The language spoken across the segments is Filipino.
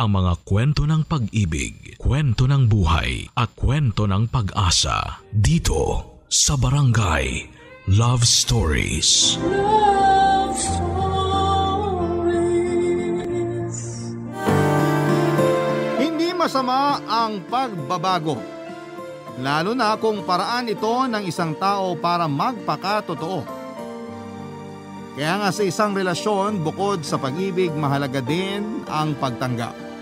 ang mga kwento ng pag-ibig, kwento ng buhay at kwento ng pag-asa dito sa Barangay Love Stories. Love Stories. Hindi masama ang pagbabago, lalo na kung paraan ito ng isang tao para magpakatotoo. Kaya nga sa isang relasyon, bukod sa pag-ibig, mahalaga din ang pagtanggap.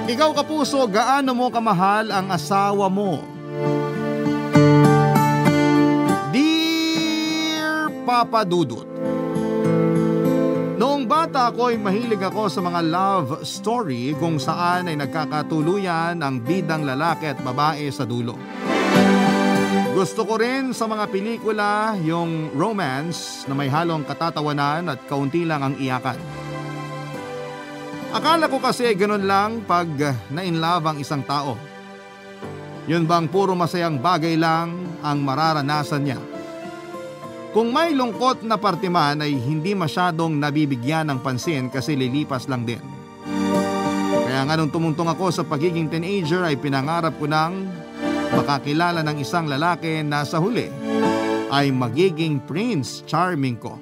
Ikaw kapuso, gaano mo kamahal ang asawa mo? Dear Papa Dudut, noong bata ako ay mahilig ako sa mga love story kung saan ay nagkakatuluyan ang bidang lalaki at babae sa dulo. Gusto ko rin sa mga pelikula yung romance na may halong katatawanan at kaunti lang ang iyakan. Akala ko kasi ganun lang pag na-inlove ang isang tao. Yun bang puro masayang bagay lang ang mararanasan niya? Kung may lungkot na parte man ay hindi masyadong nabibigyan ng pansin kasi lilipas lang din. Kaya nga nung tumuntong ako sa pagiging teenager ay pinangarap ko ng makakilala ng isang lalaki na sa huli ay magiging Prince Charming ko.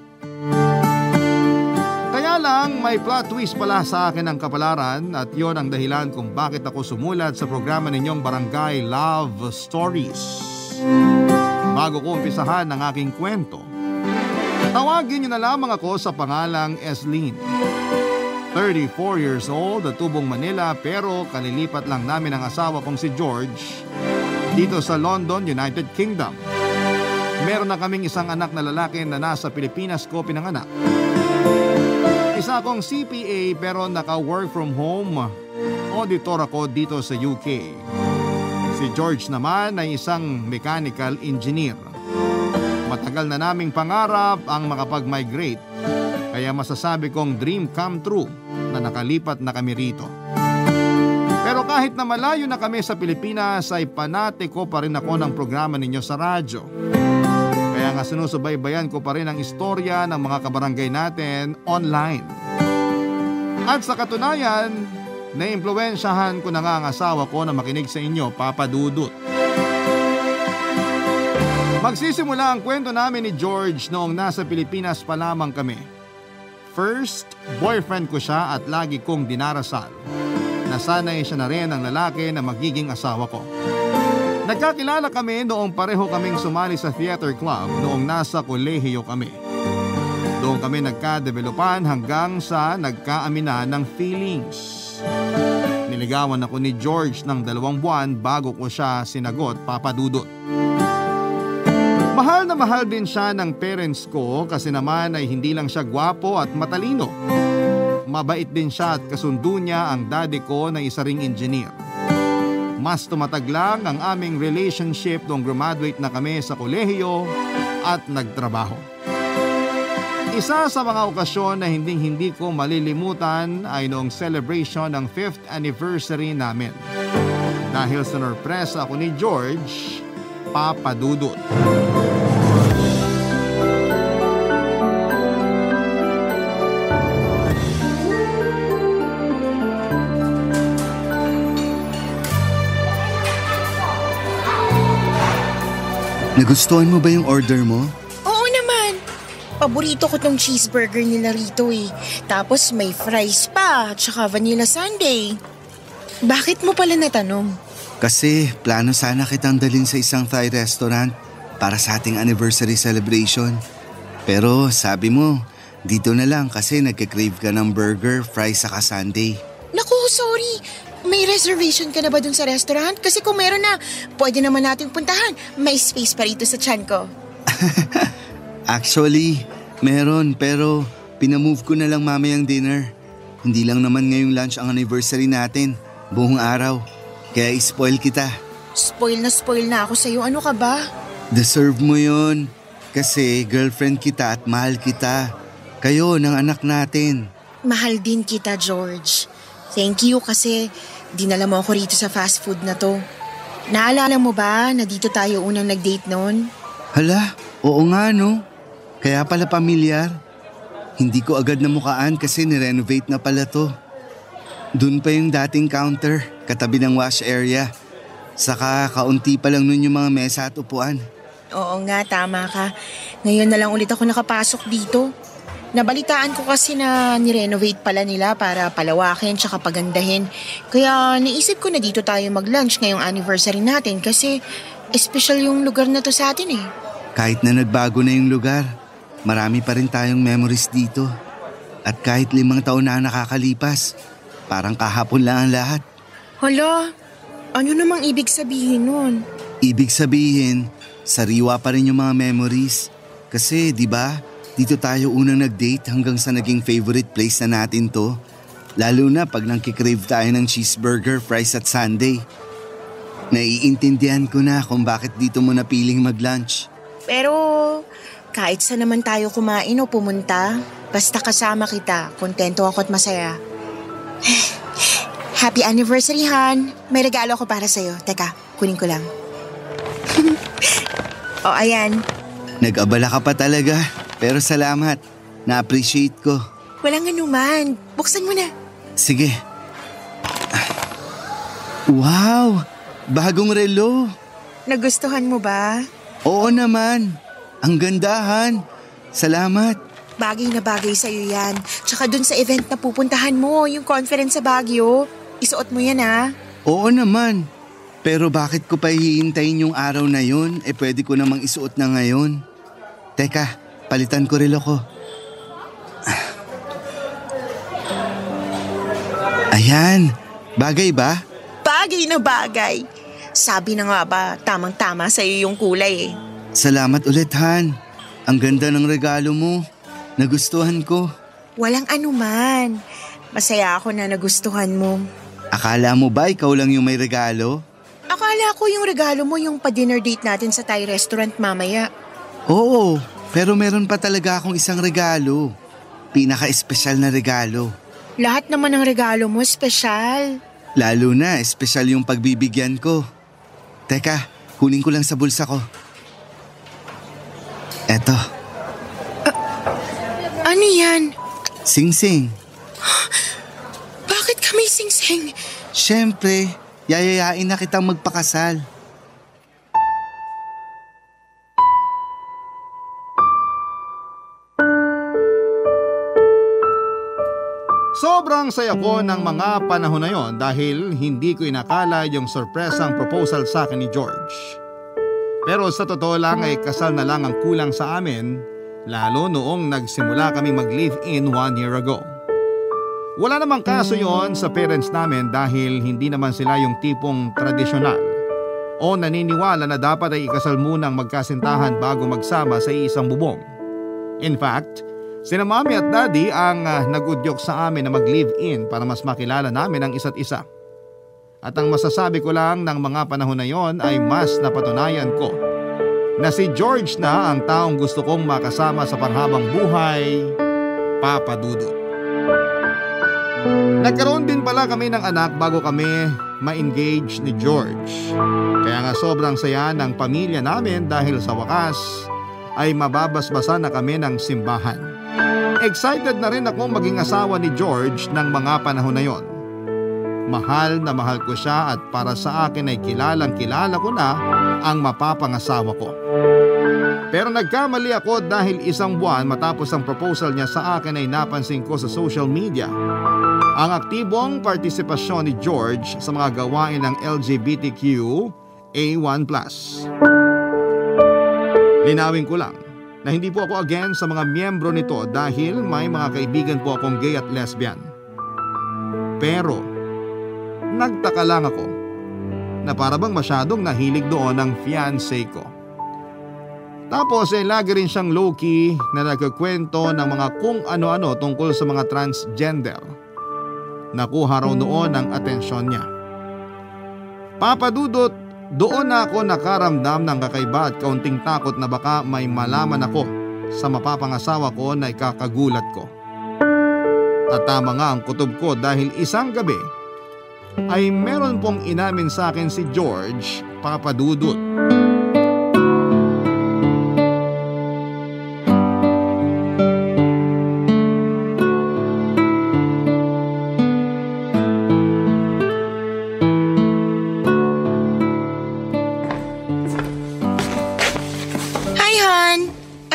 Kaya lang may plot twist pala sa akin ang kapalaran at yon ang dahilan kung bakit ako sumulat sa programa ninyong Barangay Love Stories. Bago ko umpisahan ang aking kwento, tawagin niyo na lamang ako sa pangalang Eslyn. 34 years old at tubong Manila pero kalilipat lang namin ang asawa kong si George dito sa London, United Kingdom. Meron na kaming isang anak na lalaki na nasa Pilipinas ko pinanganak. Isa akong CPA pero naka-work from home auditor ako dito sa UK. Si George naman ay isang mechanical engineer. Matagal na naming pangarap ang makapag-migrate, kaya masasabi kong dream come true na nakalipat na kami rito. Pero kahit na malayo na kami sa Pilipinas ay panate ko pa rin ako ng programa ninyo sa radyo. Kaya nga sinusubaybayan ko pa rin ang istorya ng mga kabarangay natin online. At sa katunayan, naimpluwensyahan ko na nga ang asawa ko na makinig sa inyo, Papa Dudut. Magsisimula ang kwento namin ni George noong nasa Pilipinas pa lamang kami. First, boyfriend ko siya at lagi kong dinarasal. Nasanay siya na rin ang lalaki na magiging asawa ko. Nagkakilala kami noong pareho kaming sumali sa theater club noong nasa kolehiyo kami. Doon kami nagka-developan hanggang sa nagkaaminan ng feelings. Niligawan ako ni George ng 2 buwan bago ko siya sinagot, Papa Dudut. Mahal na mahal din siya ng parents ko kasi naman ay hindi lang siya gwapo at matalino. Mabait din siya at kasundo niya ang daddy ko na isa ring engineer. Mas tumatag lang ang aming relationship noong graduate na kami sa kolehiyo at nagtrabaho. Isa sa mga okasyon na hindi ko malilimutan ay noong celebration ng 5th anniversary namin. Dahil sa sorpresa ako ni George, Papa Dudut. Nagustuhan mo ba yung order mo? Oo naman. Paborito ko tong cheeseburger nila rito eh. Tapos may fries pa, tsaka vanilla sundae. Bakit mo pala natanong? Kasi plano sana kitang dalhin sa isang Thai restaurant para sa ating anniversary celebration. Pero sabi mo, dito na lang kasi nagka-crave ka ng burger, fries saka sundae. Naku, sorry. May reservation ka na ba dun sa restaurant? Kasi kung meron na, pwede naman nating puntahan. May space pa rito sa tiyan ko. Actually, meron pero pinamove ko na lang mamayang dinner. Hindi lang naman ngayong lunch ang anniversary natin, buong araw. Kaya spoil kita. Spoil na ako sa'yo. Ano ka ba? Deserve mo yun. Kasi girlfriend kita at mahal kita. Kayo ng anak natin. Mahal din kita, George. Thank you kasi dinala mo ako rito sa fast food na to. Naalala mo ba na dito tayo unang nag-date noon? Hala, oo nga no. Kaya pala pamilyar. Hindi ko agad namukaan kasi nirenovate na pala to. Dun pa yung dating counter, katabi ng wash area. Saka kaunti pa lang nun yung mga mesa at upuan. Oo nga, tama ka. Ngayon na lang ulit ako nakapasok dito. Nabalitaan ko kasi na nirenovate pala nila para palawakin tsaka pagandahin. Kaya naisip ko na dito tayo mag-lunch ngayong anniversary natin kasi espesyal yung lugar na to sa atin eh. Kahit na nagbago na yung lugar, marami pa rin tayong memories dito. At kahit 5 taon na nakakalipas, parang kahapon lang ang lahat. Hala, ano namang ibig sabihin nun? Ibig sabihin, sariwa pa rin yung mga memories. Kasi, di ba, dito tayo unang nag-date hanggang sa naging favorite place na natin to. Lalo na pag nangkikrave tayo ng cheeseburger, fries at sundae. Naiintindihan ko na kung bakit dito mo napiling mag-lunch. Pero kahit saan naman tayo kumain o pumunta, basta kasama kita, kontento ako at masaya. Happy anniversary, Han. May regalo ako para sa'yo. Teka, kunin ko lang. O, ayan. Nag-abala ka pa talaga, pero salamat. Na-appreciate ko. Walang anuman. Buksan mo na. Sige. Wow! Bagong relo. Nagustuhan mo ba? Oo naman. Ang gandahan. Salamat. Bagay na bagay sa'yo yan. Tsaka dun sa event na pupuntahan mo, yung conference sa Baguio. Isuot mo yan, ha? Oo naman. Pero bakit ko pa hihintayin yung araw na yun? Pwede ko namang isuot na ngayon. Teka, palitan ko relo ko. Ayan, bagay ba? Bagay na bagay. Sabi na nga ba, tamang-tama sa'yo yung kulay eh. Salamat ulit, Han. Ang ganda ng regalo mo. Nagustuhan ko. Walang anuman. Masaya ako na nagustuhan mo. Akala mo ba ikaw lang yung may regalo? Akala ko yung regalo mo yung pa-dinner date natin sa Thai restaurant mamaya. Oo, pero meron pa talaga akong isang regalo. Pinaka-espesyal na regalo. Lahat naman ng regalo mo espesyal. Lalo na, espesyal yung pagbibigyan ko. Teka, kunin ko lang sa bulsa ko. Eto. Ano yan? Sing-sing. Bakit kami sing-sing? Siyempre, yayayain na kitang magpakasal. Sobrang saya ko ng mga panahon na yon dahil hindi ko inakala yung sorpresang proposal sa akin ni George. Pero sa totoo lang ay kasal na lang ang kulang sa amin, lalo noong nagsimula kaming mag-live-in 1 year ago. Wala namang kaso yon sa parents namin dahil hindi naman sila yung tipong tradisyonal o naniniwala na dapat ay ikasal munang magkasintahan bago magsama sa isang bubong. In fact, sina Mommy at Daddy ang nag-udyok sa amin na mag-live-in para mas makilala namin ang isa't isa. At ang masasabi ko lang ng mga panahon na yon ay mas napatunayan ko na si George na ang taong gusto kong makasama sa panghabang buhay, Papa Dudut. Nagkaroon din pala kami ng anak bago kami ma-engage ni George. Kaya nga sobrang saya ng pamilya namin dahil sa wakas ay mababasbasan na kami ng simbahan. Excited na rin ako maging asawa ni George ng mga panahon na yon. Mahal na mahal ko siya at para sa akin ay kilalang kilala ko na ang mapapangasawa ko. Pero nagkamali ako dahil 1 buwan matapos ang proposal niya sa akin ay napansin ko sa social media ang aktibong partisipasyon ni George sa mga gawain ng LGBTQ A1+. Linawin ko lang na hindi po ako against sa mga miyembro nito dahil may mga kaibigan po akong gay at lesbian. Pero nagtaka lang ako na para bang masyadong nahilig doon ang fiancé ko. Tapos lagi rin siyang low-key na nagkukwento ng mga kung ano-ano tungkol sa mga transgender. Nakuha raw noon ang atensyon niya. Papa Dudut, doon na ako nakaramdam ng kakaiba at kaunting takot na baka may malaman ako sa mapapangasawa ko na ikakagulat ko. At tama nga ang kutob ko dahil isang gabi ay meron pong inamin sa akin si George, Papa Dudut.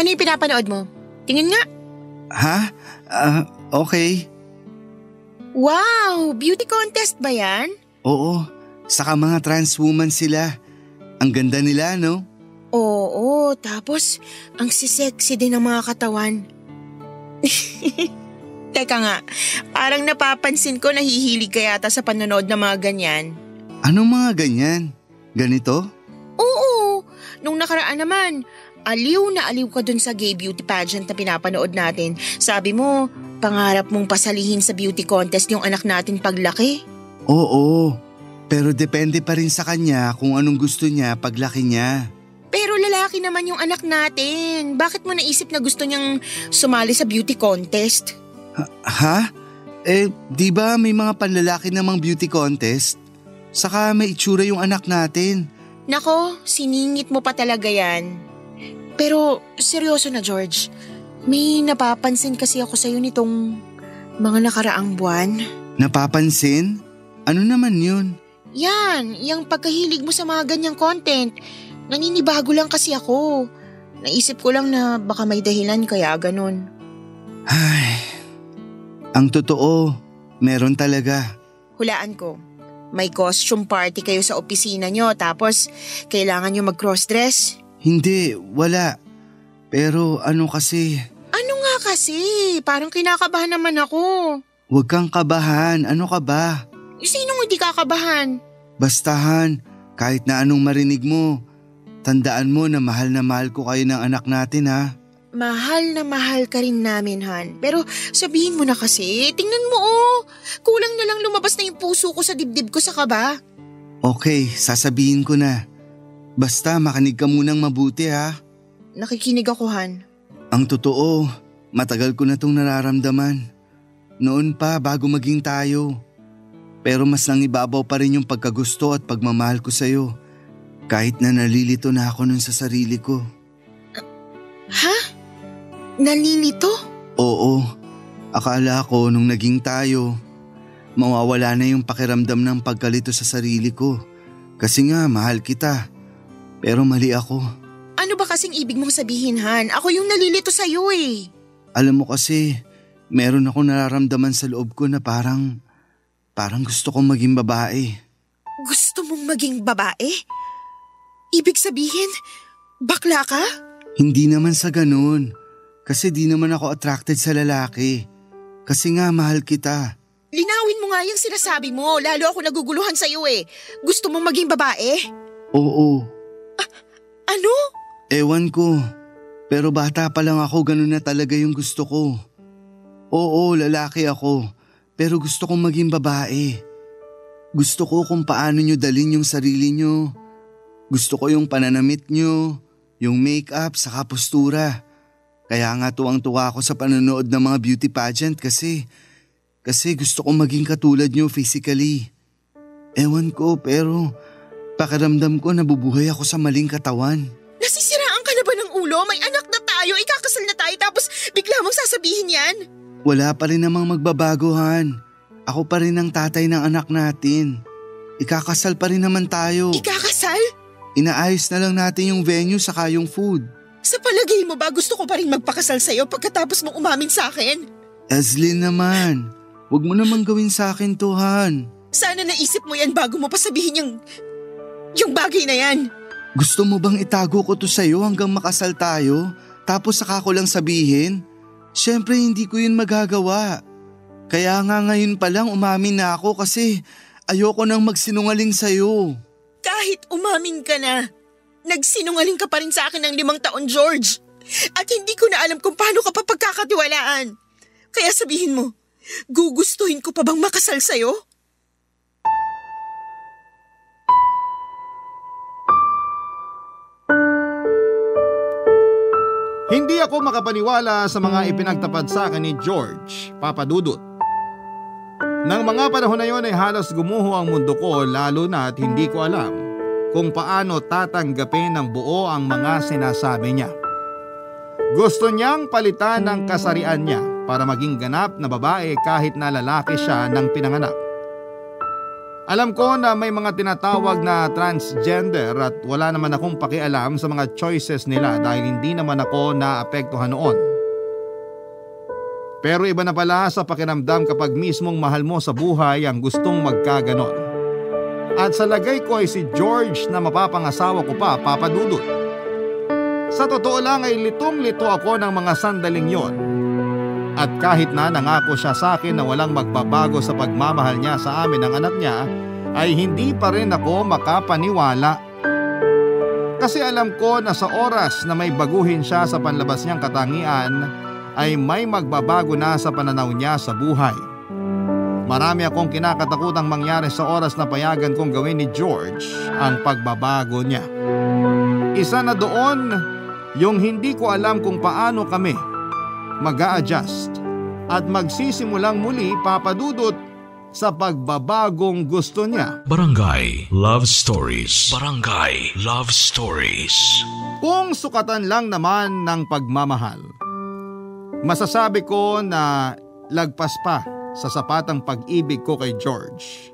Ano yung pinapanood mo? Tingin nga. Ha? Okay. Wow! Beauty contest ba yan? Oo, saka mga trans woman sila. Ang ganda nila, no? Oo, tapos ang sisexy din ng mga katawan. Teka nga, parang napapansin ko nahihilig ka yata sa panonood ng mga ganyan. Anong mga ganyan? Ganito? Oo, nung nakaraan naman, aliw na aliw ka dun sa gay beauty pageant na pinapanood natin. Sabi mo, pangarap mong pasalihin sa beauty contest yung anak natin paglaki. Oo, pero depende pa rin sa kanya kung anong gusto niya paglaki niya. Pero lalaki naman yung anak natin. Bakit mo naisip na gusto niyang sumali sa beauty contest? Ha? Di ba may mga panlalaki namang beauty contest? Saka may itsura yung anak natin. Nako, siningit mo pa talaga yan. Pero seryoso na, George. May napapansin kasi ako sa'yo nitong mga nakaraang buwan. Napapansin? Ano naman yun? Yan, yung pagkahilig mo sa mga ganyang content. Naninibago lang kasi ako. Naisip ko lang na baka may dahilan kaya ganun. Ay, ang totoo, meron talaga. Hulaan ko. May costume party kayo sa opisina nyo tapos kailangan nyo mag-crossdress? Hindi, wala. Pero ano kasi… Ano nga kasi? Parang kinakabahan naman ako. Huwag kang kabahan, ano ka ba? Sinong hindi kakabahan? Bastahan, kahit na anong marinig mo, tandaan mo na mahal ko kayo ng anak natin ha. Mahal na mahal ka rin namin, Han. Pero sabihin mo na kasi, tingnan mo oh. Kulang na lang lumabas na yung puso ko sa dibdib ko sa kaba. Okay, sasabihin ko na. Basta makinig ka munang mabuti ha. Nakikinig ako, Han. Ang totoo, matagal ko na itong nararamdaman. Noon pa bago maging tayo. Pero mas nangibabaw pa rin yung pagkagusto at pagmamahal ko sa'yo. Kahit na nalilito na ako nun sa sarili ko. Ha? Nalilito? Oo. Akala ko nung naging tayo, mawawala na yung pakiramdam ng pagkalito sa sarili ko. Kasi nga mahal kita. Pero mali ako. Ano ba kasing ibig mong sabihin, Han? Ako yung nalilito sa'yo eh. Alam mo kasi, meron akong nararamdaman sa loob ko na parang gusto kong maging babae. Gusto mong maging babae? Ibig sabihin, bakla ka? Hindi naman sa ganun. Kasi di naman ako attracted sa lalaki. Kasi nga mahal kita. Linawin mo nga yung sinasabi mo. Lalo ako naguguluhan sa'yo eh. Gusto mong maging babae? Oo. Ano? Ewan ko. Pero bata pa lang ako, ganun na talaga yung gusto ko. Oo, lalaki ako. Pero gusto kong maging babae. Gusto ko kung paano nyo dalhin yung sarili nyo. Gusto ko yung pananamit nyo, yung make-up, saka postura. Kaya nga tuwang-tuwa ako sa panonood ng mga beauty pageant kasi gusto kong maging katulad nyo physically. Ewan ko pero pakiramdam ko nabubuhay ako sa maling katawan. Nasisiraan ka na ba ng ulo? May anak na tayo, ikakasal na tayo tapos bigla mong sasabihin yan? Wala pa rin namang magbabaguhan. Ako pa rin ang tatay ng anak natin. Ikakasal pa rin naman tayo. Ikakasal? Inaayos na lang natin yung venue saka yung food. Sa palagay mo ba gusto ko pa rin magpakasal sa'yo pagkatapos mong umamin sa akin? Eslyn naman, wag mo namang gawin sa akin to, Han. Sana naisip mo yan bago mo pa sabihin yung bagay na yan. Gusto mo bang itago ko to sa'yo hanggang makasal tayo? Tapos saka ko lang sabihin? Siyempre hindi ko yun magagawa. Kaya nga ngayon pa lang umamin na ako kasi ayoko nang magsinungaling sa'yo. Kahit umamin ka na, nagsinungaling ka pa rin sa akin ng 5 taon, George. At hindi ko na alam kung paano ka pa pagkakatiwalaan. Kaya sabihin mo, gugustuhin ko pa bang makasal sa'yo? Hindi ako makapaniwala sa mga ipinagtapat sa akin ni George, Papa Dudut. Nang mga panahon na yon ay halos gumuho ang mundo ko lalo na at hindi ko alam kung paano tatanggapin ng buo ang mga sinasabi niya. Gusto niyang palitan ang kasarian niya para maging ganap na babae kahit na lalaki siya ng pinanganak. Alam ko na may mga tinatawag na transgender at wala naman akong pakialam sa mga choices nila dahil hindi naman ako naapektuhan noon. Pero iba na pala sa pakiramdam kapag mismong mahal mo sa buhay ang gustong magkaganon. At sa lagay ko ay si George na mapapangasawa ko pa, Papa Dudut. Sa totoo lang ay litong-lito ako ng mga sandaling yon. At kahit na nangako siya sa akin na walang magbabago sa pagmamahal niya sa amin ng anak niya, ay hindi pa rin ako makapaniwala. Kasi alam ko na sa oras na may baguhin siya sa panlabas niyang katangian, ay may magbabago na sa pananaw niya sa buhay. Marami akong kinakatakutang mangyari sa oras na payagan kong gawin ni George ang pagbabago niya. Isa na doon, yung hindi ko alam kung paano kami mag-a-adjust at magsisimulang muli, Papa Dudut, sa pagbabagong gusto niya. Barangay Love Stories. Barangay Love Stories. Kung sukatan lang naman ng pagmamahal, masasabi ko na lagpas pa sa sapatang pag-ibig ko kay George.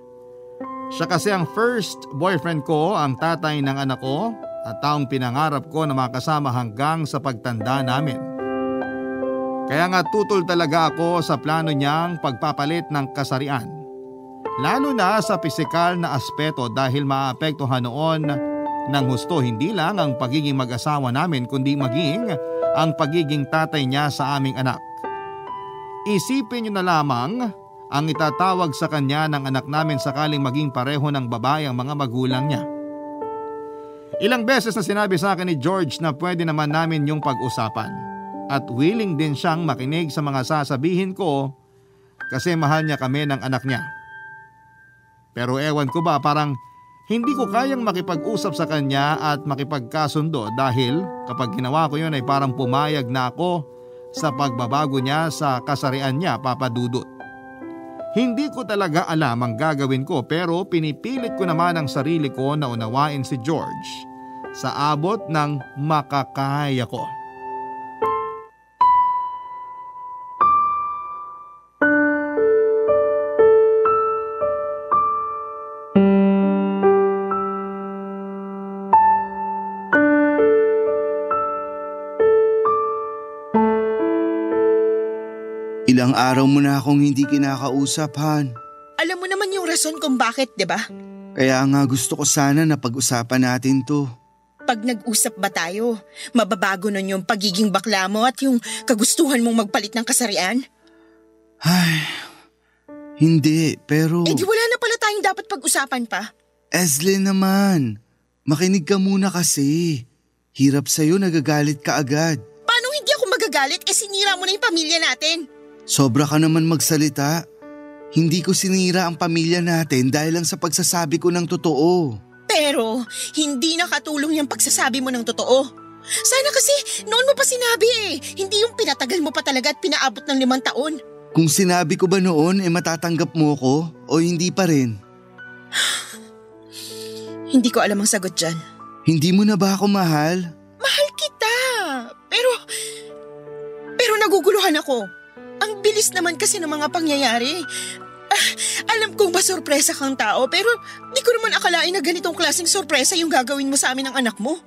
Siya kasi ang first boyfriend ko, ang tatay ng anak ko at taong pinangarap ko na makasama hanggang sa pagtanda namin. Kaya nga tutol talaga ako sa plano niyang pagpapalit ng kasarian. Lalo na sa pisikal na aspeto dahil maapektuhan noon ng husto hindi lang ang pagiging mag-asawa namin kundi maging ang pagiging tatay niya sa aming anak. Isipin niyo na lamang ang itatawag sa kanya ng anak namin sakaling maging pareho ng babae ang mga magulang niya. Ilang beses na sinabi sa akin ni George na pwede naman namin yung pag-usapan. At willing din siyang makinig sa mga sasabihin ko kasi mahal niya kami ng anak niya. Pero ewan ko ba, parang hindi ko kayang makipag-usap sa kanya at makipagkasundo dahil kapag ginawa ko yun ay parang pumayag na ako sa pagbabago niya sa kasarian niya, Papa Dudut. Hindi ko talaga alam ang gagawin ko pero pinipilit ko naman ang sarili ko na unawain si George sa abot ng makakaya ko. Ilang araw mo na akong hindi kinakausap, Han. Alam mo naman yung rason kung bakit, di ba? Kaya nga gusto ko sana na pag-usapan natin to. Pag nag-usap ba tayo, mababago nun yung pagiging bakla mo at yung kagustuhan mong magpalit ng kasarian? Ay, hindi, pero... Eh di wala na pala tayong dapat pag-usapan pa. Eslyn naman, makinig ka muna kasi. Hirap sa'yo, nagagalit ka agad. Paano hindi ako magagalit? Eh sinira mo na yung pamilya natin. Sobra ka naman magsalita. Hindi ko sinira ang pamilya natin dahil lang sa pagsasabi ko ng totoo. Pero hindi nakatulong yung pagsasabi mo ng totoo. Sana kasi noon mo pa sinabi eh. Hindi yung pinatagal mo pa talaga at pinaabot ng 5 taon. Kung sinabi ko ba noon matatanggap mo ko o hindi pa rin? Hindi ko alam ang sagot dyan. Hindi mo na ba ako mahal? Mahal kita. Pero naguguluhan ako. Ang bilis naman kasi ng mga pangyayari. Alam kong masorpresa kang tao pero di ko naman akalain na ganitong klaseng sorpresa yung gagawin mo sa amin ng anak mo.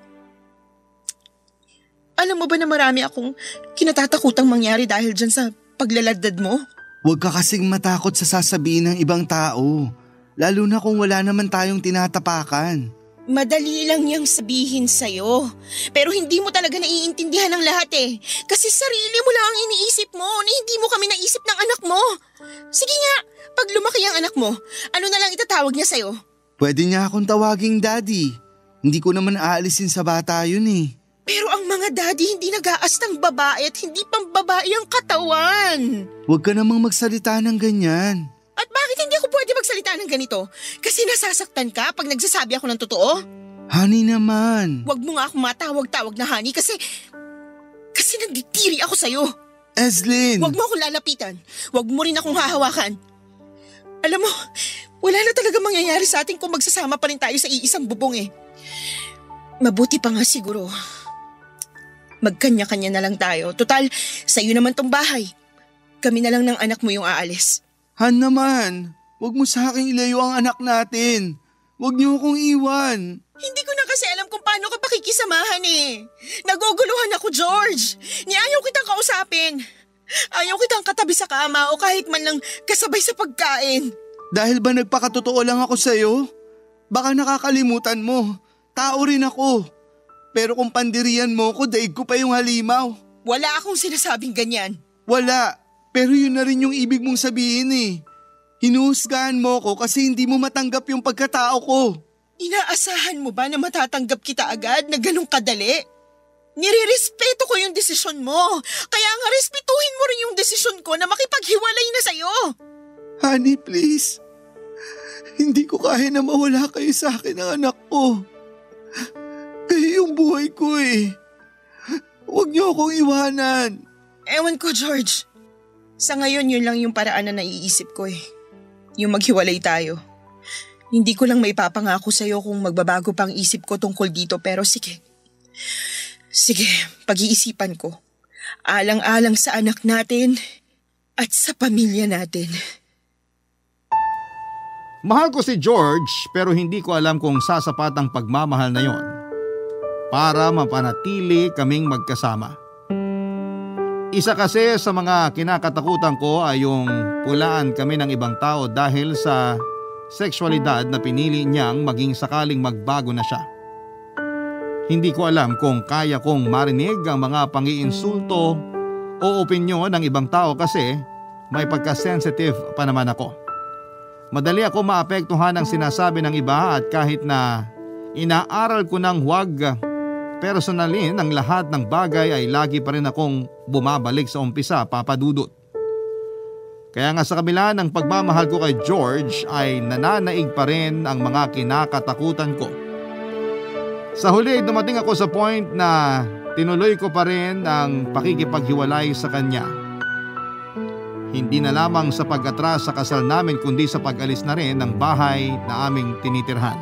Alam mo ba na marami akong kinatatakutang mangyari dahil dyan sa paglaladad mo? Huwag ka kasing matakot sa sasabihin ng ibang tao. Lalo na kung wala naman tayong tinatapakan. Madali lang yang sabihin sa'yo. Pero hindi mo talaga naiintindihan ng lahat eh. Kasi sarili mo lang ang iniisip mo na hindi mo kami naisip ng anak mo. Sige nga, pag lumaki ang anak mo, ano na lang itatawag niya sa'yo? Pwede niya akong tawaging daddy. Hindi ko naman aalisin sa bata yun eh. Pero ang mga daddy hindi nag-aastang babae at hindi pang babae ang katawan. Huwag ka namang magsalita ng ganyan. At bakit hindi ako pwede magsalita ng ganito? Kasi nasasaktan ka pag nagsasabi ako ng totoo? Honey naman. Huwag mo nga akong matawag-tawag na honey kasi nagditiri ako sa'yo. Eslyn! Huwag mo akong lalapitan. Huwag mo rin akong hahawakan. Alam mo, wala na talaga mangyayari sa atin kung magsasama pa rin tayo sa iisang bubong eh. Mabuti pa nga siguro. Magkanya-kanya na lang tayo. Total, sa'yo naman tong bahay. Kami na lang ng anak mo yung aalis. Han naman, Huwag mo sa akin ilayo ang anak natin. Huwag niyo akong iwan. Hindi ko na kasi alam kung paano ka pakikisamahan eh. Naguguluhan ako, George. Ayaw kitang kausapin. Ayaw kitang katabi sa kama o kahit man lang kasabay sa pagkain. Dahil ba nagpakatotoo lang ako sa'yo? Baka nakakalimutan mo. Tao rin ako. Pero kung pandirian mo ko, daig ko pa yung halimaw. Wala akong sinasabing ganyan. Wala. Pero yun na rin yung ibig mong sabihin eh. Hinuhusgahan mo ko kasi hindi mo matanggap yung pagkatao ko. Inaasahan mo ba na matatanggap kita agad na ganun kadali? Nirirespeto ko yung desisyon mo. Kaya nga respetuhin mo rin yung desisyon ko na makipaghiwalay na sa'yo. Honey, please. Hindi ko kaya na mawala kayo sa akin ng anak ko. Kayo yung buhay ko eh. Huwag niyo akong iwanan. Ewan ko, George. Sa ngayon, yun lang yung paraan na naiisip ko eh. Yung maghiwalay tayo. Hindi ko lang maipapangako sa'yo kung magbabago pang isip ko tungkol dito pero sige. Sige, pag-iisipan ko. Alang-alang sa anak natin at sa pamilya natin. Mahal ko si George pero hindi ko alam kung sasapat ang pagmamahal na yon para mapanatili kaming magkasama. Isa kasi sa mga kinakatakutan ko ay yung pulaan kami ng ibang tao dahil sa sexualidad na pinili niyang maging sakaling magbago na siya. Hindi ko alam kung kaya kong marinig ang mga pangiinsulto o opinyon ng ibang tao kasi may pagka-sensitive pa naman ako. Madali ako maapektuhan ng sinasabi ng iba at kahit na inaaral ko ng huwag personalin ang lahat ng bagay ay lagi pa rin akong bumabalik sa umpisa, Papa Dudut. Kaya nga sa kabila ng pagmamahal ko kay George ay nananaig pa rin ang mga kinakatakutan ko. Sa huli dumating ako sa point na tinuloy ko pa rin ang pakikipaghiwalay sa kanya. Hindi na lamang sa pag-atras sa kasal namin kundi sa pag-alis na rin ng bahay na aming tinitirhan.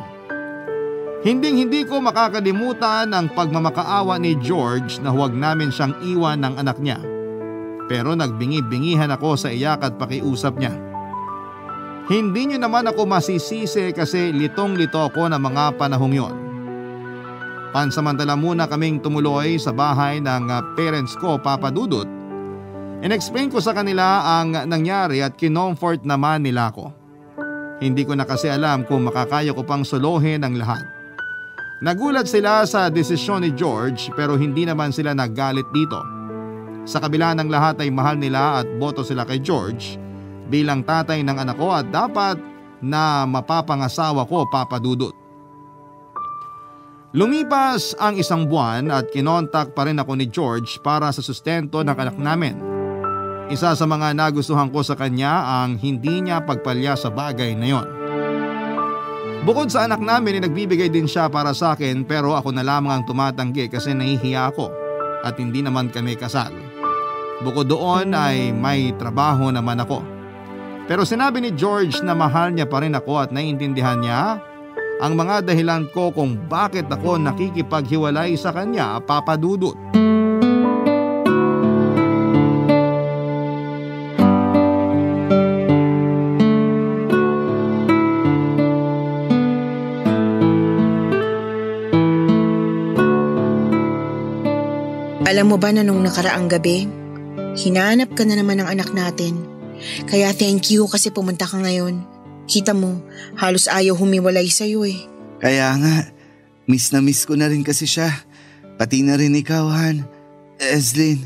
Hindi ko makakalimutan ang pagmamakaawa ni George na huwag namin siyang iwan ng anak niya. Pero nagbingi-bingihan ako sa iyak at pakiusap niya. Hindi niyo naman ako masisisi kasi litong-lito ako ng mga panahong yon. Pansamantala muna kaming tumuloy sa bahay ng parents ko, Papa Dudut. In-explain ko sa kanila ang nangyari at kinomfort naman nila ako. Hindi ko na kasi alam kung makakaya ko pang solohin ang lahat. Nagulat sila sa desisyon ni George pero hindi naman sila naggalit dito. Sa kabila ng lahat ay mahal nila at boto sila kay George bilang tatay ng anak ko at dapat na mapapangasawa ko, Papa Dudut. Lumipas ang isang buwan at kinontak pa rin ako ni George para sa sustento ng anak namin. Isa sa mga nagustuhan ko sa kanya ang hindi niya pagpalya sa bagay na yon. Bukod sa anak namin, nagbibigay din siya para sa akin pero ako na lamang ang tumatanggi kasi nahihiya ako at hindi naman kami kasal. Bukod doon ay may trabaho naman ako. Pero sinabi ni George na mahal niya pa rin ako at naiintindihan niya ang mga dahilan ko kung bakit ako nakikipaghiwalay sa kanya, Papa Dudut. Alam mo ba na nung nakaraang gabi, hinanap ka na naman ng anak natin. Kaya thank you kasi pumunta ka ngayon. Kita mo, halos ayaw humiwalay sa'yo eh. Kaya nga, miss na miss ko na rin kasi siya. Pati na rin ikaw, Han. Eslyn.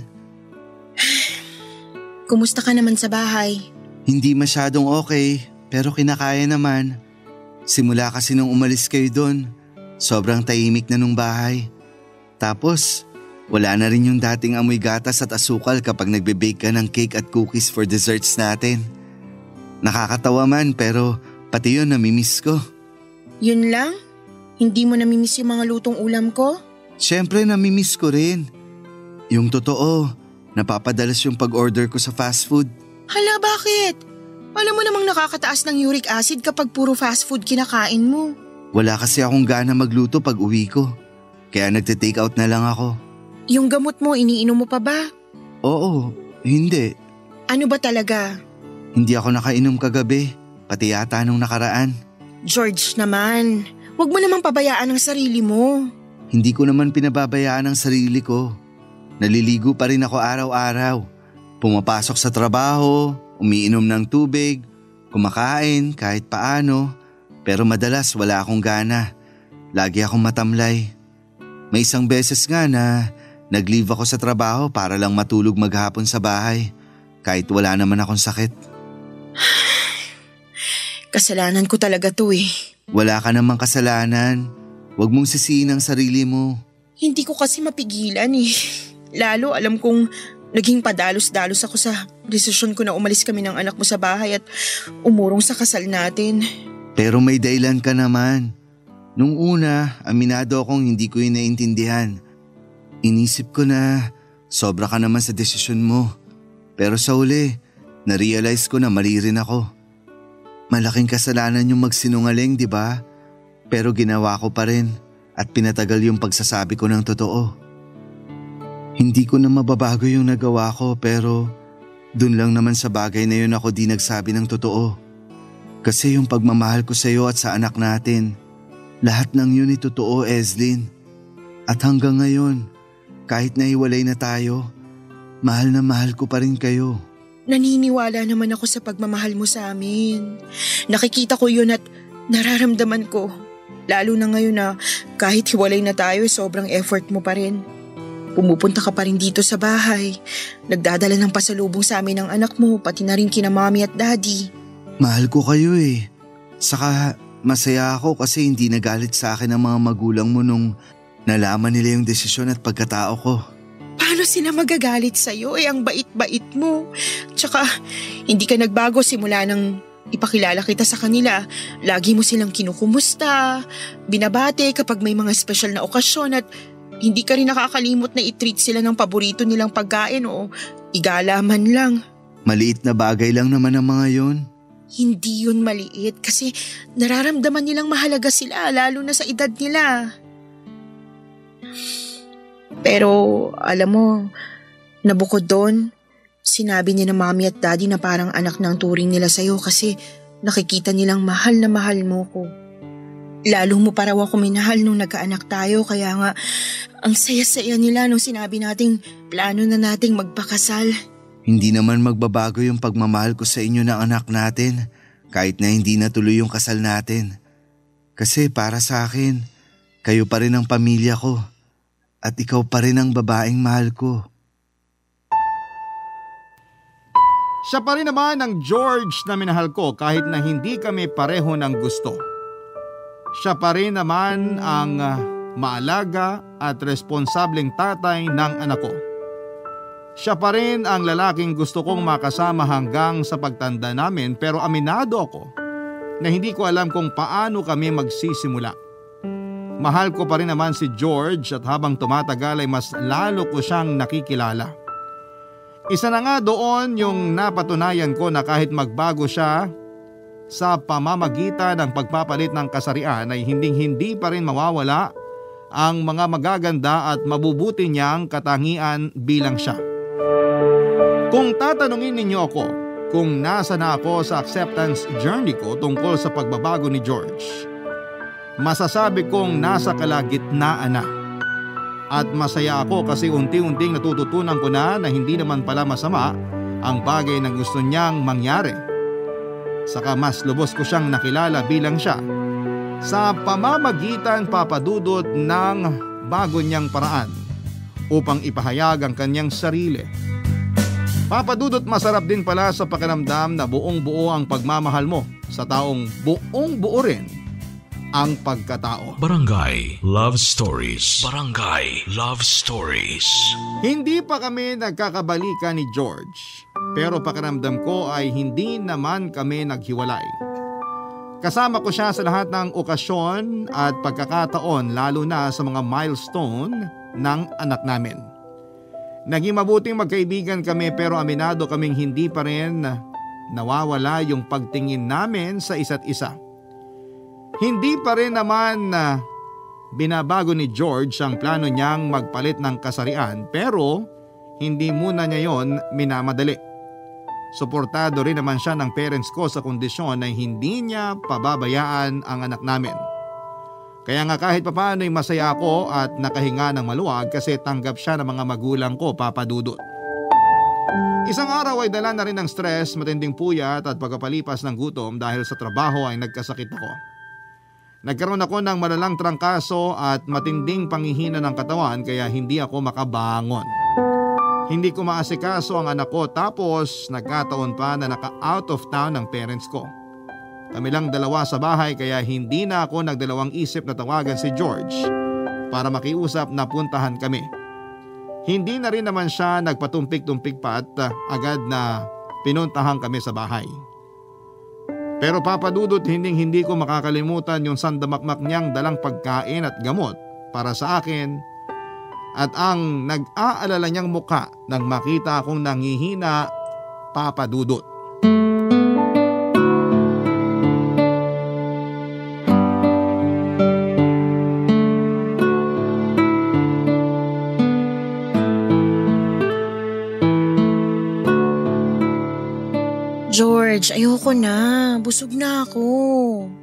Kumusta ka naman sa bahay? Hindi masyadong okay, pero kinakaya naman. Simula kasi nung umalis kayo doon, sobrang tahimik na nung bahay. Tapos, wala na rin yung dating amoy gatas at asukal kapag nagbe-bake ka ng cake at cookies for desserts natin. Nakakatawa man pero pati yun namimiss ko. Yun lang? Hindi mo namimiss yung mga lutong ulam ko? Siyempre namimiss ko rin. Yung totoo, napapadalas yung pag-order ko sa fast food. Hala, bakit? Alam mo namang nakakataas ng uric acid kapag puro fast food kinakain mo. Wala kasi akong gana magluto pag uwi ko. Kaya nagte-take out na lang ako. Yung gamot mo, iniinom mo pa ba? Oo, hindi. Ano ba talaga? Hindi ako nakainom kagabi. pati yata nung nakaraan. George naman, huwag mo namang pabayaan ang sarili mo. Hindi ko naman pinababayaan ang sarili ko. Naliligo pa rin ako araw-araw. Pumapasok sa trabaho, umiinom ng tubig, kumakain kahit paano. Pero madalas wala akong gana. Lagi akong matamlay. May isang beses nga na nag-leave ako sa trabaho para lang matulog maghapon sa bahay. Kahit wala naman akong sakit. Kasalanan ko talaga to eh. Wala ka namang kasalanan. Huwag mong sisihin ang sarili mo. Hindi ko kasi mapigilan eh. Lalo alam kong naging padalos-dalos ako sa desisyon ko na umalis kami ng anak mo sa bahay at umurong sa kasal natin. Pero may dahilan ka naman. Nung una, aminado akong hindi ko yun naintindihan. Inisip ko na sobra ka naman sa desisyon mo. Pero sa uli, na-realize ko na mali rin ako. Malaking kasalanan yung magsinungaling, di ba? Pero ginawa ko pa rin at pinatagal yung pagsasabi ko ng totoo. Hindi ko na mababago yung nagawa ko pero dun lang naman sa bagay na yun ako di nagsabi ng totoo. Kasi yung pagmamahal ko sa iyo at sa anak natin, lahat ng yun ay totoo, Eslyn. At hanggang ngayon, kahit nahiwalay na tayo, mahal na mahal ko pa rin kayo. Naniniwala naman ako sa pagmamahal mo sa amin. Nakikita ko yun at nararamdaman ko. Lalo na ngayon na kahit hiwalay na tayo, sobrang effort mo pa rin. Pumupunta ka pa rin dito sa bahay. Nagdadala ng pasalubong sa amin ng anak mo, pati na rin kina mami at daddy. Mahal ko kayo eh. Saka masaya ako kasi hindi nagalit sa akin ang mga magulang mo nung nalaman nila yung desisyon at pagkatao ko. Paano sila magagalit sa'yo? Ang bait-bait mo. Tsaka, hindi ka nagbago simula nang ipakilala kita sa kanila. Lagi mo silang kinukumusta, binabate kapag may mga espesyal na okasyon at hindi ka rin nakakalimot na i-treat sila ng paborito nilang pagkain o igala man lang. Maliit na bagay lang naman ang mga yon. Hindi yun maliit kasi nararamdaman nilang mahalaga sila lalo na sa edad nila. Pero alam mo, nabukod doon, sinabi niya na mami at daddy na parang anak ng turing nila sa'yo kasi nakikita nilang mahal na mahal mo ko. Lalo mo pa raw ako minahal nung nagkaanak tayo kaya nga ang saya-saya nila nung sinabi nating plano na nating magpakasal. Hindi naman magbabago yung pagmamahal ko sa inyo ng anak natin kahit na hindi natuloy yung kasal natin. Kasi para sa akin, kayo pa rin ang pamilya ko. At ikaw pa rin ang babaeng mahal ko. Siya pa rin naman ang George na minahal ko kahit na hindi kami pareho ng gusto. Siya pa rin naman ang maalaga at responsableng tatay ng anak ko. Siya pa rin ang lalaking gusto kong makasama hanggang sa pagtanda namin pero aminado ako na hindi ko alam kung paano kami magsisimula. Mahal ko pa rin naman si George at habang tumatagal ay mas lalo ko siyang nakikilala. Isa na nga doon yung napatunayan ko na kahit magbago siya sa pamamagitan ng pagpapalit ng kasarian ay hindi pa rin mawawala ang mga magaganda at mabubuti niyang katangian bilang siya. Kung tatanungin ninyo ako kung nasa na ako sa acceptance journey ko tungkol sa pagbabago ni George, masasabi kong nasa kalagitnaan na. At masaya ako kasi unti-unting natututunan ko na hindi naman pala masama ang bagay na gusto niyang mangyari. Saka mas lubos ko siyang nakilala bilang siya sa pamamagitan papadudot ng bago niyang paraan upang ipahayag ang kanyang sarili. Papadudot masarap din pala sa pakiramdam na buong buo ang pagmamahal mo sa taong buong buo rin ang pagkatao. Barangay Love Stories. Barangay Love Stories. Hindi pa kami nagkakabalikan ni George, pero pakiramdam ko ay hindi naman kami naghiwalay. Kasama ko siya sa lahat ng okasyon at pagkakataon lalo na sa mga milestone ng anak namin. Naging mabuting magkaibigan kami pero aminado kaming hindi pa rin nawawala yung pagtingin namin sa isa't isa. Hindi pa rin naman binabago ni George ang plano niyang magpalit ng kasarian pero hindi muna niya yon minamadali. Suportado rin naman siya ng parents ko sa kondisyon na hindi niya pababayaan ang anak namin. Kaya nga kahit papaano ay masaya ako at nakahinga ng maluwag kasi tanggap siya ng mga magulang ko, Papa Dudut. Isang araw ay dala na rin ng stress, matinding puyat at pagkapalipas ng gutom dahil sa trabaho ay nagkasakit ako. Nagkaroon ako ng malalang trangkaso at matinding panghihina ng katawan kaya hindi ako makabangon. Hindi ko maasikaso ang anak ko tapos nagkataon pa na naka-out of town ng parents ko. Kami lang dalawa sa bahay kaya hindi na ako nagdalawang isip na tawagan si George para makiusap na puntahan kami. Hindi na rin naman siya nagpatumpik-tumpik pa at agad na pinuntahan kami sa bahay. Pero Papa Dudut, hindi ko makakalimutan yung sandamakmak niyang dalang pagkain at gamot para sa akin at ang nag-aalala niyang muka nang makita akong nanghihina, Papa Dudut. George, ayoko na. Busog na ako.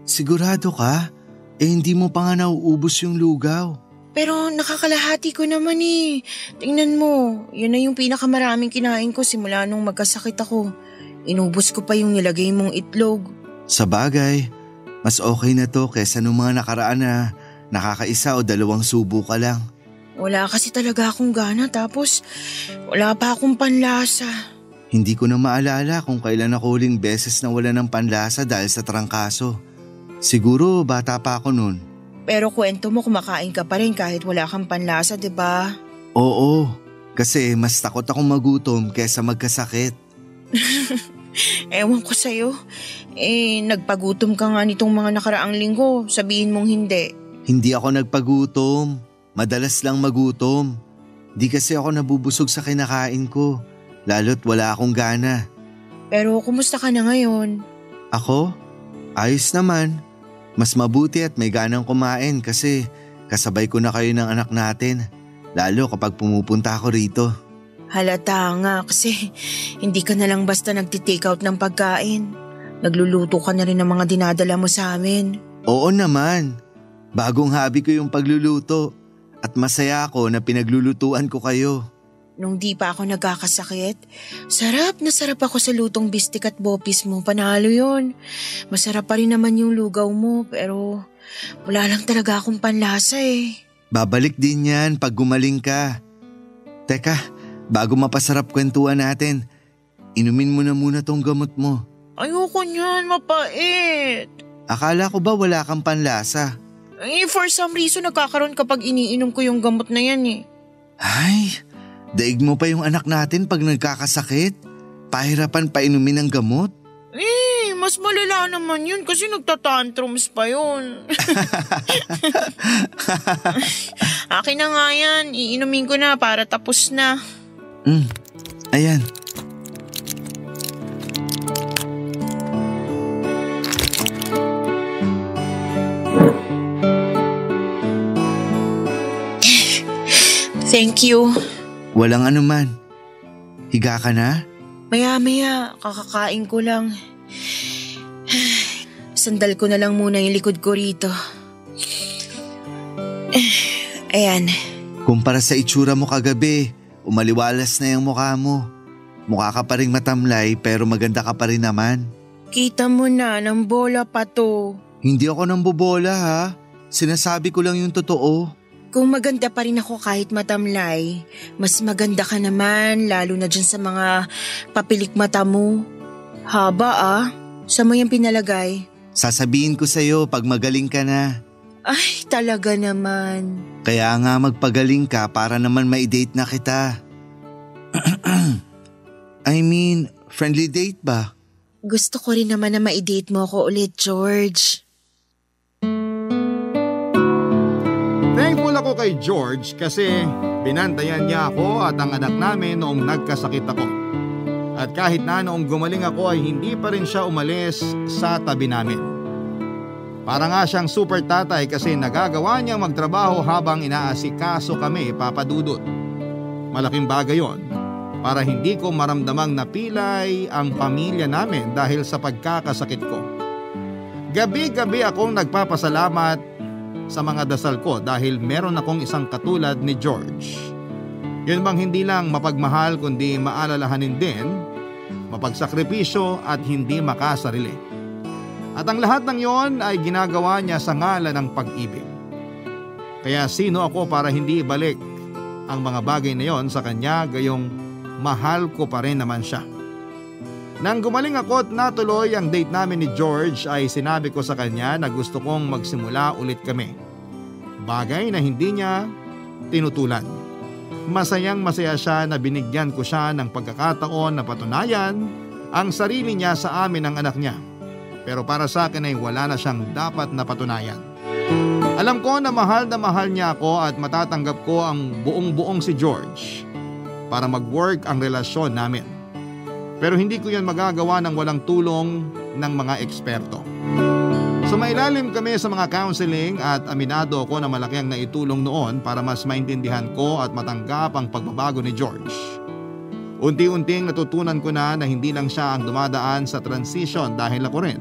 Sigurado ka? Hindi mo pa nga nauubos yung lugaw. Pero nakakalahati ko naman eh. Tingnan mo, yun na yung pinakamaraming kinain ko simula nung magkasakit ako. Inubos ko pa yung nilagay mong itlog. Sa bagay, mas okay na to kesa nung mga nakaraan na nakakaisa o 2 subo ka lang. Wala kasi talaga akong gana tapos wala pa akong panlasa. Hindi ko na maalala kung kailan ako huling beses na wala ng panlasa dahil sa trangkaso. Siguro bata pa ako nun. Pero kwento mo kumakain ka pa rin kahit wala kang panlasa, diba? Oo, kasi mas takot akong magutom kesa magkasakit. Ewan ko sa'yo. Nagpagutom ka nga nitong mga nakaraang linggo. Sabihin mong hindi. Hindi ako nagpagutom. Madalas lang magutom. Di kasi ako nabubusog sa kinakain ko. Lalo't wala akong gana. Pero kumusta ka na ngayon? Ako? Ayos naman. Mas mabuti at may ganang kumain kasi kasabay ko na kayo ng anak natin. Lalo kapag pumupunta ako rito. Halata nga kasi hindi ka na lang basta nagti-take out ng pagkain. Nagluluto ka na rin ng mga dinadala mo sa amin. Oo naman. Bagong hobby ko yung pagluluto. At masaya ako na pinaglulutuan ko kayo. Nung di pa ako nagkakasakit, sarap na sarap ako sa lutong bistik at bopis mo. Panalo yun. Masarap pa rin naman yung lugaw mo pero wala lang talaga akong panlasa eh. Babalik din yan pag gumaling ka. Teka, bago mapasarap kwentuhan natin, inumin mo na muna tong gamot mo. Ayoko niyan, mapait. Akala ko ba wala kang panlasa? For some reason nagkakaroon kapag iniinom ko yung gamot na yan eh. Ay, daig mo pa yung anak natin pag nagkakasakit? Pahirapan pa inumin ng gamot? Mas malala naman yun kasi nagtatantrums pa yun. Akin na nga yan, iinumin ko na para tapos na. Ayan. Thank you. Walang anuman. Higa ka na? Maya-maya, kakakain ko lang. Sandal ko na lang muna yung likod ko rito. Ayan. Kumpara sa itsura mo kagabi, umaliwalas na yung mukha mo. Mukha ka pa rin matamlay pero maganda ka pa rin naman. Kita mo na, ng bola pa to. Hindi ako nambobola ha. Sinasabi ko lang yung totoo. Kung maganda pa rin ako kahit matamlay, mas maganda ka naman lalo na dyan sa mga papilik mata mo. Haba Saan mo yung pinalagay? Sasabihin ko sa'yo pag magaling ka na. Ay, talaga naman. Kaya nga magpagaling ka para naman ma-date na kita. I mean, friendly date ba? Gusto ko rin naman na ma-date mo ako ulit, George. Thankful ako kay George kasi binantayan niya ako at ang anak namin noong nagkasakit ako. At kahit na noong gumaling ako ay hindi pa rin siya umalis sa tabi namin. Para nga siyang super tatay kasi nagagawa niyang magtrabaho habang inaasikaso kami, Papa Dudut. Malaking bagay yon. para hindi ko maramdamang napilay ang pamilya namin dahil sa pagkakasakit ko. Gabi-gabi akong nagpapasalamat sa mga dasal ko dahil meron akong isang katulad ni George. Yun bang hindi lang mapagmahal kundi maalalahanin din, mapagsakripisyo at hindi makasarili. At ang lahat ng yon ay ginagawa niya sa ngalan ng pag-ibig. Kaya sino ako para hindi ibalik ang mga bagay na yon sa kanya, gayong mahal ko pa rin naman siya. Nang gumaling ako at natuloy ang date namin ni George ay sinabi ko sa kanya na gusto kong magsimula ulit kami. Bagay na hindi niya tinutulan. Masayang masaya siya na binigyan ko siya ng pagkakataon na patunayan ang sarili niya sa amin ng anak niya. Pero para sa akin ay wala na siyang dapat na patunayan. Alam ko na mahal niya ako at matatanggap ko ang buong-buong si George para mag-work ang relasyon namin. Pero hindi ko yan magagawa ng walang tulong ng mga eksperto. Sumailalim kami sa mga counseling at aminado ako na malaki ang naitulong noon para mas maintindihan ko at matanggap ang pagbabago ni George. Unti-unting natutunan ko na hindi lang siya ang dumadaan sa transition dahil ako rin.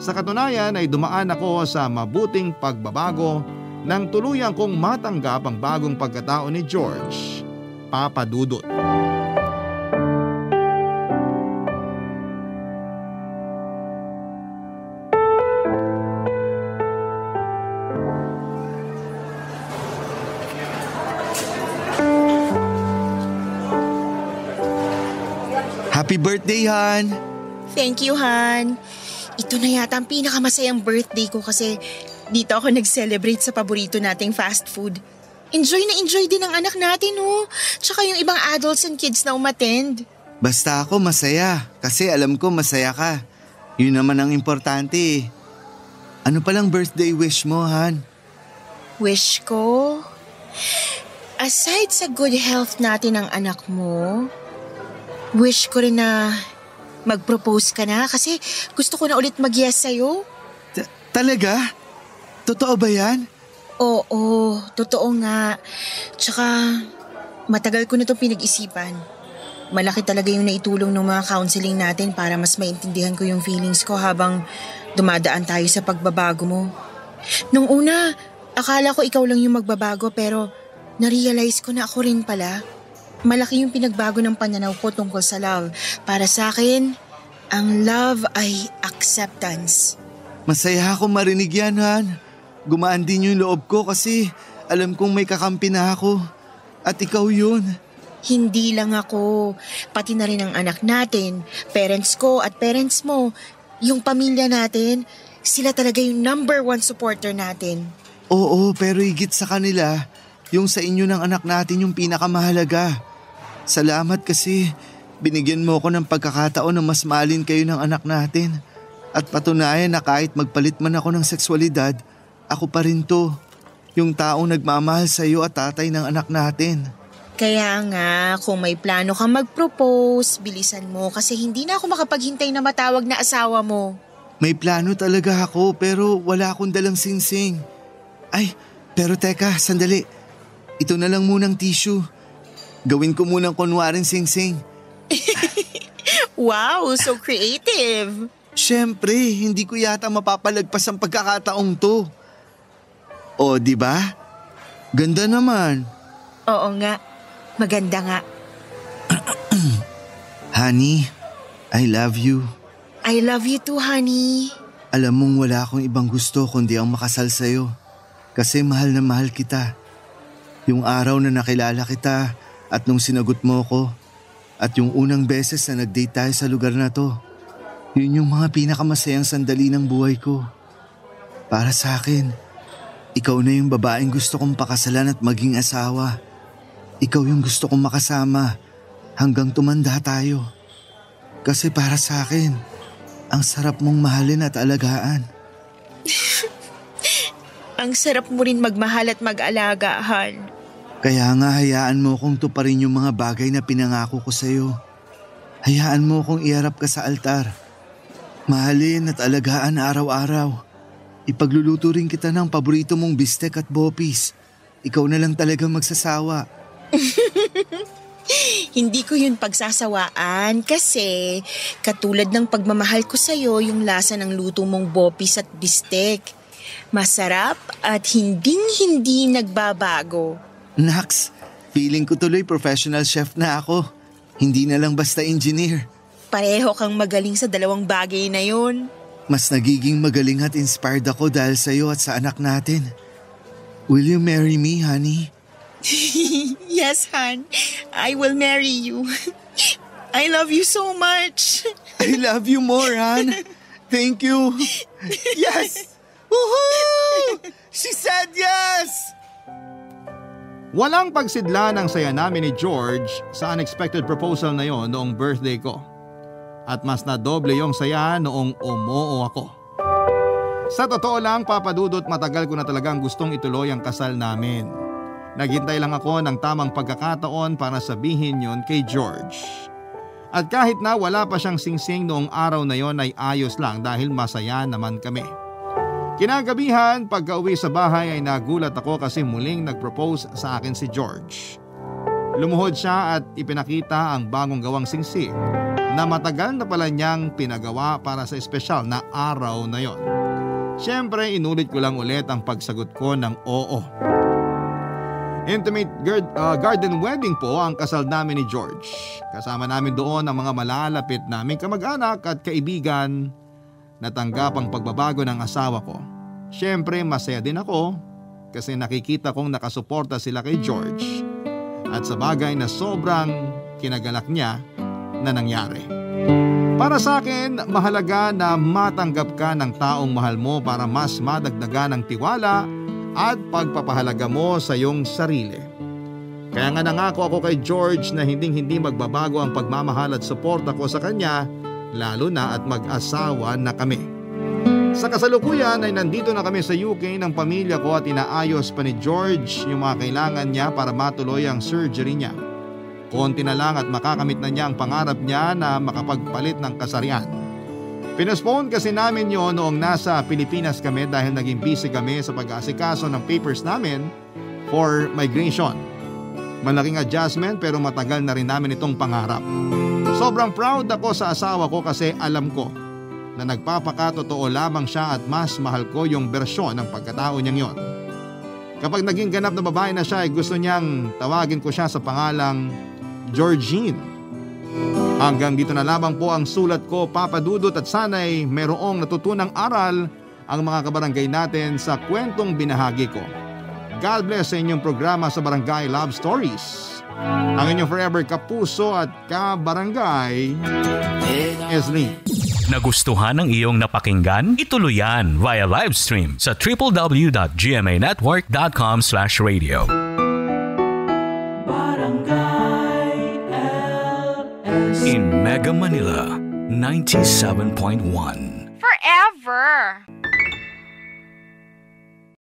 Sa katunayan ay dumaan ako sa mabuting pagbabago nang tuluyan kong matanggap ang bagong pagkatao ni George, Papa Dudut. Happy birthday, Han! Thank you, Han. Ito na yata ang pinakamasayang birthday ko kasi dito ako nag-celebrate sa paborito nating fast food. Enjoy na enjoy din ang anak natin, oh. Tsaka yung ibang adults and kids na umattend. Basta ako masaya kasi alam ko masaya ka. Yun naman ang importante eh. Ano palang birthday wish mo, Han? Wish ko? Aside sa good health natin ng anak mo, wish ko rin na mag-propose ka na kasi gusto ko na ulit mag-yes sa'yo. Talaga? Totoo ba yan? Oo, totoo nga. Tsaka matagal ko na itong pinag-isipan. Malaki talaga yung naitulong ng mga counseling natin para mas maintindihan ko yung feelings ko habang dumadaan tayo sa pagbabago mo. Nung una, akala ko ikaw lang yung magbabago pero na-realize ko na ako rin pala. Malaki yung pinagbago ng pananaw ko tungkol sa love. Para sa akin, ang love ay acceptance. Masaya ako marinig yan, Han. Gumaan din yung loob ko kasi alam kong may kakampi na ako. At ikaw yun. Hindi lang ako, pati na rin ang anak natin, parents ko at parents mo, yung pamilya natin, sila talaga yung number 1 supporter natin. Oo, pero higit sa kanila, yung sa inyo ng anak natin yung pinakamahalaga. Salamat kasi binigyan mo ako ng pagkakataon na mas mahalin kayo ng anak natin. At patunayan na kahit magpalit man ako ng sexualidad, ako pa rin to. Yung taong nagmamahal sa iyo at tatay ng anak natin. Kaya nga, kung may plano kang mag-propose, bilisan mo kasi hindi na ako makapaghintay na matawag na asawa mo. May plano talaga ako pero wala akong dalang singsing. Ay, pero teka, sandali. Ito na lang munang tissue. Gawin ko munang kunwaring singsing. Wow, so creative. Siyempre, hindi ko yata mapapalagpas ang pagkakataong to. O, di ba? Ganda naman. Oo nga, maganda nga. Honey, I love you. I love you too, honey. Alam mong wala akong ibang gusto kundi ang makasal sa'yo. Kasi mahal na mahal kita. Yung araw na nakilala kita at nung sinagot mo ko at yung unang beses na nag-date tayo sa lugar na to. Yun yung mga pinakamasayang sandali ng buhay ko. Para sa akin, ikaw na yung babaeng gusto kong pakasalan at maging asawa. Ikaw yung gusto kong makasama hanggang tumanda tayo. Kasi para sa akin, ang sarap mong mahalin at alagaan. Ang sarap mo rin magmahal at mag-alaga, Han. Kaya nga hayaan mo kong tuparin yung mga bagay na pinangako ko sa'yo. Hayaan mo kong iharap ka sa altar. Mahalin at alagaan araw-araw. Ipagluluto rin kita ng paborito mong bistek at bopis. Ikaw na lang talagang magsasawa. Hindi ko yun pagsasawaan kasi katulad ng pagmamahal ko sa'yo yung lasa ng luto mong bopis at bistek. Masarap at hinding-hindi nagbabago. Nax, feeling ko tuloy professional chef na ako. Hindi na lang basta engineer. Pareho kang magaling sa dalawang bagay na yun. Mas nagiging magaling at inspired ako dahil sa'yo at sa anak natin. Will you marry me, honey? Yes, hon. I will marry you. I love you so much. I love you more, hon. Thank you. Yes! Woohoo! She said yes! Walang pagsidla ng saya namin ni George sa unexpected proposal na yon noong birthday ko. At mas na doble yung saya noong umoo ako. Sa totoo lang, Papa Dudut, matagal ko na talagang gustong ituloy ang kasal namin. Naghintay lang ako ng tamang pagkakataon para sabihin yon kay George. At kahit na wala pa siyang singsing noong araw na yon ay ayos lang dahil masaya naman kami. Kinagabihan, pagka-uwi sa bahay ay nagulat ako kasi muling nag-propose sa akin si George. Lumuhod siya at ipinakita ang bagong gawang singsing na matagal na pala niyang pinagawa para sa espesyal na araw na yon. Siyempre, inulit ko lang ulit ang pagsagot ko ng oo. Intimate garden wedding po ang kasal namin ni George. Kasama namin doon ang mga malalapit naming kamag-anak at kaibigan. Natanggap ang pagbabago ng asawa ko. Siyempre, masaya din ako kasi nakikita kong nakasuporta sila kay George at sa bagay na sobrang kinagalak niya na nangyari. Para sa akin, mahalaga na matanggap ka ng taong mahal mo para mas madagdagan ng tiwala at pagpapahalaga mo sa iyong sarili. Kaya nga nangako ako kay George na hinding-hindi magbabago ang pagmamahal at suporta ko sa kanya, lalo na at mag-asawa na kami. Sa kasalukuyan ay nandito na kami sa UK ng pamilya ko at inaayos pa ni George yung mga kailangan niya para matuloy ang surgery niya. Konti na lang at makakamit na niya ang pangarap niya na makapagpalit ng kasarian. Pinospone kasi namin yon noong nasa Pilipinas kami dahil naging busy kami sa pag-aasikaso ng papers namin for migration. Malaking adjustment pero matagal na rin namin itong pangarap. Sobrang proud ako sa asawa ko kasi alam ko na nagpapakatotoo lamang siya at mas mahal ko yung bersyon ng pagkatao niyang yon. Kapag naging ganap na babae na siya ay gusto niyang tawagin ko siya sa pangalang Georgine. Hanggang dito na lamang po ang sulat ko, Papa Dudut, at sana'y merong natutunang aral ang mga kabarangay natin sa kwentong binahagi ko. God bless sa inyong programa sa Barangay Love Stories. Ang inyong forever kapuso at kabarangay, Esli. Nagustuhan ng iyong napakinggan? Ituloy yan via live stream sa www.gmanetwork.com/radio. In Mega Manila, 97.1. Forever.